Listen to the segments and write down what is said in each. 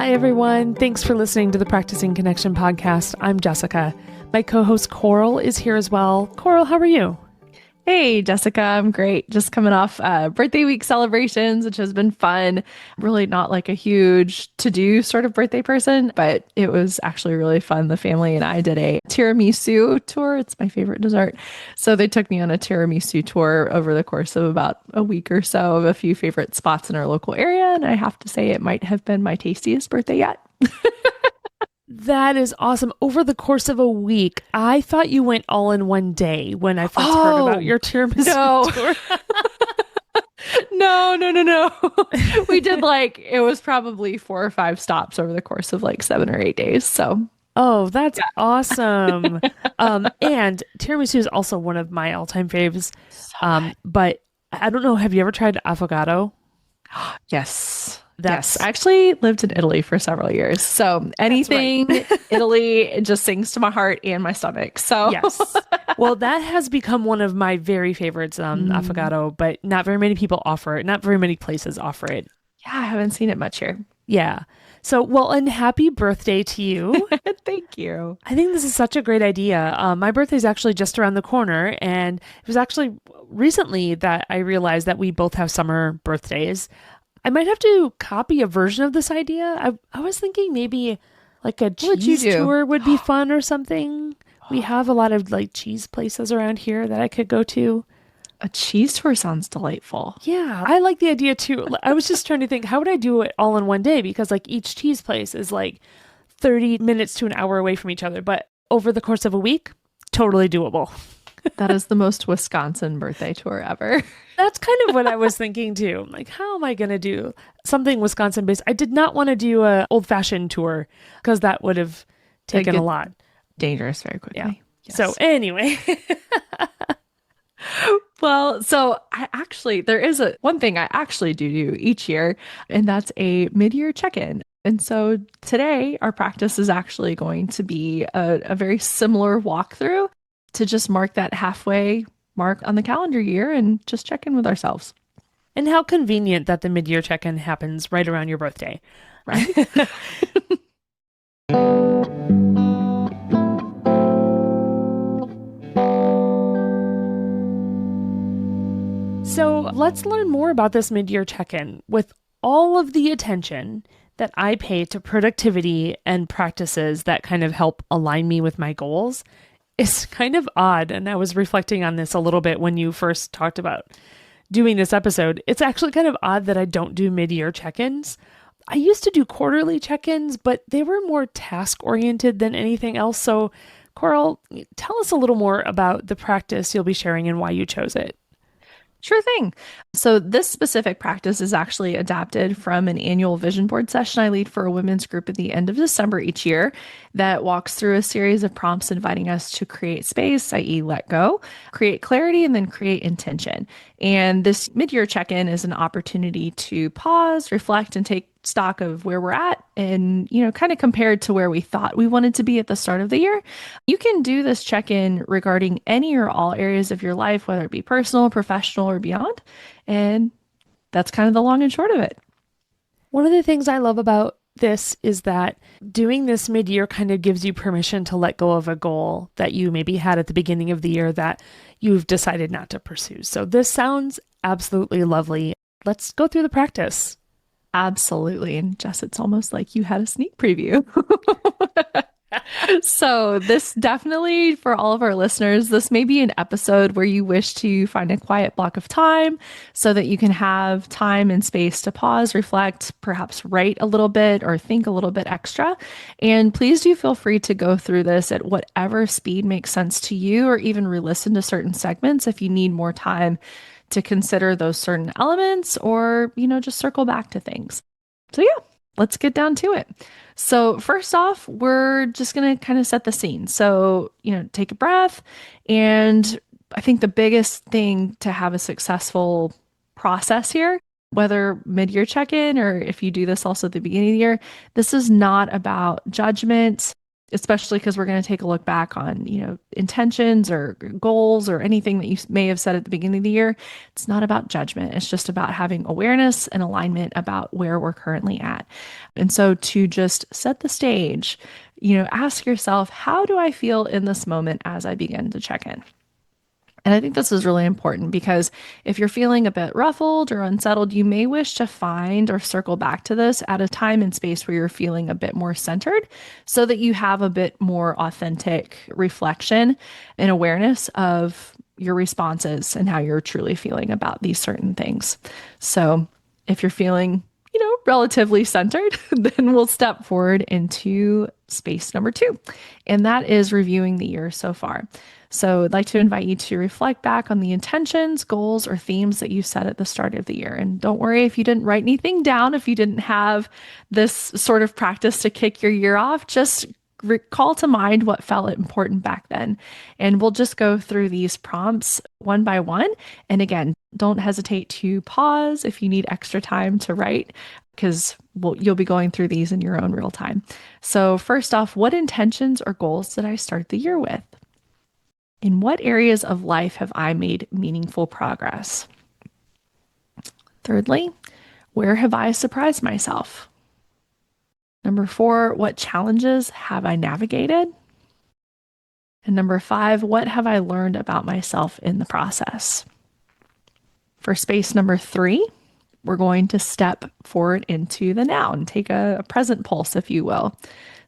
Hi, everyone. Thanks for listening to the Practicing Connection podcast. I'm Jessica. My co-host Coral is here as well. Coral, how are you? Hey, Jessica, I'm great. Just coming off birthday week celebrations, which has been fun. Really not like a huge to-do sort of birthday person, but it was actually really fun. The family and I did a tiramisu tour. It's my favorite dessert. So they took me on a tiramisu tour over the course of about a week or so of a few favorite spots in our local area. And I have to say it might have been my tastiest birthday yet. That is awesome. Over the course of a week, I thought you went all in one day when I first heard about your tiramisu tour. No. We did it was probably 4 or 5 stops over the course of 7 or 8 days. So, oh, that's awesome. And tiramisu is also one of my all-time faves. But I don't know, have you ever tried avocado? Yes. Yes, I actually lived in Italy for several years. So anything Italy, it just sings to my heart and my stomach. So yes. Well, that has become one of my very favorites, avocado, but not very many people offer it. Not very many places offer it. Yeah, I haven't seen it much here. Yeah. So, well, and happy birthday to you. Thank you. I think this is such a great idea. My birthday is actually just around the corner, and it was actually recently that I realized that we both have summer birthdays. I might have to copy a version of this idea. I was thinking maybe like a cheese tour would be fun or something. We have a lot of cheese places around here that I could go to. A cheese tour sounds delightful. Yeah, I like the idea too. I was just trying to think, how would I do it all in one day? Because each cheese place is 30 minutes to an hour away from each other. But over the course of a week, totally doable. That is the most Wisconsin birthday tour ever. That's kind of what I was thinking too. How am I going to do something Wisconsin based? I did not want to do a old fashioned tour because that would have taken a lot. Dangerous very quickly. Yeah. Yes. So anyway. Well, so there is one thing I actually do each year, and that's a mid-year check-in. And so today our practice is actually going to be a very similar walkthrough to just mark that halfway mark on the calendar year and just check in with ourselves. And how convenient that the mid-year check-in happens right around your birthday. Right? So let's learn more about this mid-year check-in. With all of the attention that I pay to productivity and practices that kind of help align me with my goals, it's kind of odd. And I was reflecting on this a little bit when you first talked about doing this episode. It's actually kind of odd that I don't do mid-year check-ins. I used to do quarterly check-ins, but they were more task-oriented than anything else. So, Coral, tell us a little more about the practice you'll be sharing and why you chose it. Sure thing. So this specific practice is actually adapted from an annual vision board session I lead for a women's group at the end of December each year that walks through a series of prompts inviting us to create space, i.e. let go, create clarity, and then create intention. And this mid-year check-in is an opportunity to pause, reflect, and take stock of where we're at and, kind of compared to where we thought we wanted to be at the start of the year. You can do this check-in regarding any or all areas of your life, whether it be personal, professional, or beyond. And that's kind of the long and short of it. One of the things I love about this is that doing this mid-year kind of gives you permission to let go of a goal that you maybe had at the beginning of the year that you've decided not to pursue. So this sounds absolutely lovely. Let's go through the practice. Absolutely. And Jess, it's almost like you had a sneak preview. So this definitely, for all of our listeners, this may be an episode where you wish to find a quiet block of time so that you can have time and space to pause, reflect, perhaps write a little bit or think a little bit extra. And please do feel free to go through this at whatever speed makes sense to you, or even re-listen to certain segments if you need more time to consider those certain elements, or, just circle back to things. So yeah, let's get down to it. So first off, we're just going to kind of set the scene. So, take a breath. And I think the biggest thing to have a successful process here, whether mid-year check-in or if you do this also at the beginning of the year, this is not about judgment. especially because we're going to take a look back on, intentions or goals or anything that you may have said at the beginning of the year. It's not about judgment. It's just about having awareness and alignment about where we're currently at. And so to just set the stage, ask yourself, how do I feel in this moment as I begin to check in? And I think this is really important because if you're feeling a bit ruffled or unsettled, you may wish to find or circle back to this at a time and space where you're feeling a bit more centered so that you have a bit more authentic reflection and awareness of your responses and how you're truly feeling about these certain things. So if you're feeling, relatively centered, then we'll step forward into space number 2. And that is reviewing the year so far. So I'd like to invite you to reflect back on the intentions, goals, or themes that you set at the start of the year. And don't worry if you didn't write anything down, if you didn't have this sort of practice to kick your year off, just recall to mind what felt important back then. And we'll just go through these prompts one by one. And again, don't hesitate to pause if you need extra time to write, because you'll be going through these in your own real time. So first off, what intentions or goals did I start the year with? In what areas of life have I made meaningful progress? Thirdly, where have I surprised myself? Number 4, what challenges have I navigated? And number 5, what have I learned about myself in the process? For space number 3, we're going to step forward into the now and take a present pulse, if you will.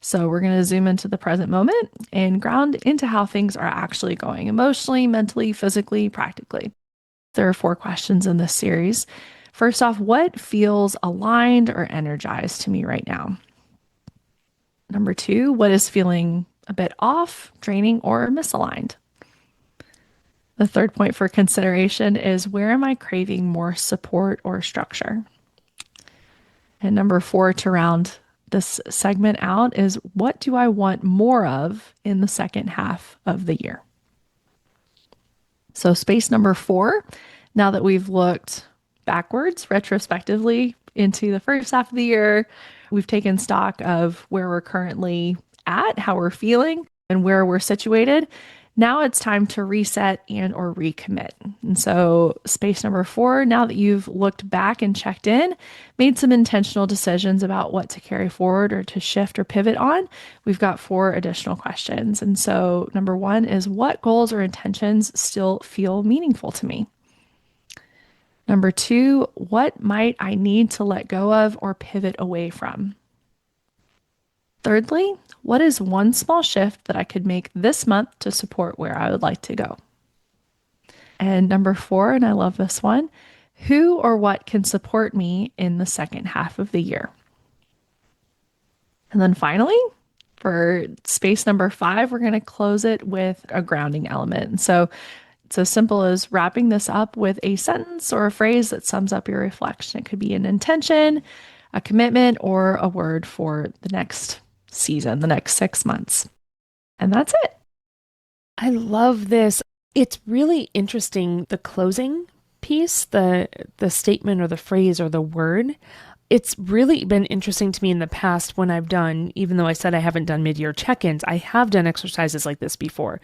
So we're going to zoom into the present moment and ground into how things are actually going emotionally, mentally, physically, practically. There are 4 questions in this series. First off, what feels aligned or energized to me right now? Number 2, what is feeling a bit off, draining, or misaligned? The third point for consideration is, where am I craving more support or structure? And number 4, to round this segment out, is, what do I want more of in the second half of the year? So space number 4, now that we've looked backwards retrospectively into the first half of the year, we've taken stock of where we're currently at, how we're feeling, and where we're situated. Now it's time to reset and or recommit. And so space number 4, now that you've looked back and checked in, made some intentional decisions about what to carry forward or to shift or pivot on, we've got 4 additional questions. And so number 1 is, what goals or intentions still feel meaningful to me? Number 2, what might I need to let go of or pivot away from? Thirdly, what is one small shift that I could make this month to support where I would like to go? And number 4, and I love this one, who or what can support me in the second half of the year? And then finally, for space number 5, we're going to close it with a grounding element. And so it's as simple as wrapping this up with a sentence or a phrase that sums up your reflection. It could be an intention, a commitment, or a word for the next season, the next 6 months. And that's it. I love this. It's really interesting, the closing piece, the statement or the phrase or the word. It's really been interesting to me in the past when I've done, even though I said I haven't done mid-year check-ins, I have done exercises like this before.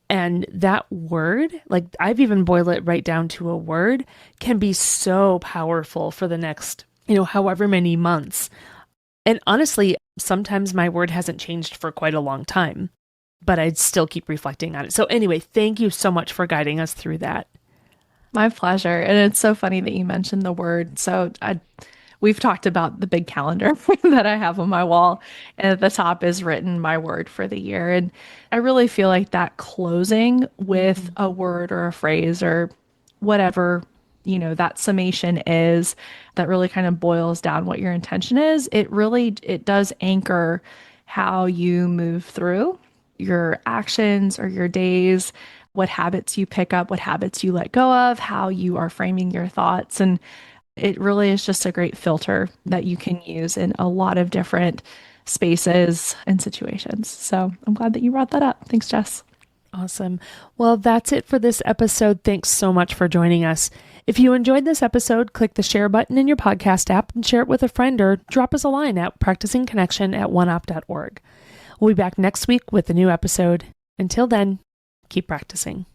And that word, like I've even boiled it right down to a word, can be so powerful for the next, however many months. And honestly, sometimes my word hasn't changed for quite a long time, but I'd still keep reflecting on it. So anyway, thank you so much for guiding us through that. My pleasure. And it's so funny that you mentioned the word. So we've talked about the big calendar that I have on my wall, and at the top is written my word for the year. And I really feel like that closing with a word or a phrase or whatever, that summation is, that really kind of boils down what your intention is. It does anchor how you move through your actions or your days, what habits you pick up, what habits you let go of, how you are framing your thoughts. And it really is just a great filter that you can use in a lot of different spaces and situations. So I'm glad that you brought that up. Thanks, Jess. Awesome. Well, that's it for this episode. Thanks so much for joining us. If you enjoyed this episode, click the share button in your podcast app and share it with a friend, or drop us a line at practicingconnection@oneop.org. We'll be back next week with a new episode. Until then, keep practicing.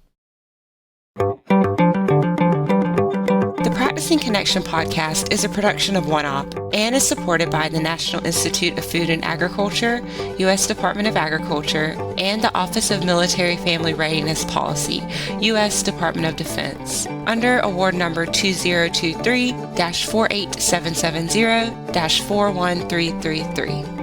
The Practicing Connection podcast is a production of OneOp and is supported by the National Institute of Food and Agriculture, U.S. Department of Agriculture, and the Office of Military Family Readiness Policy, U.S. Department of Defense, under award number 2023-48770-41333.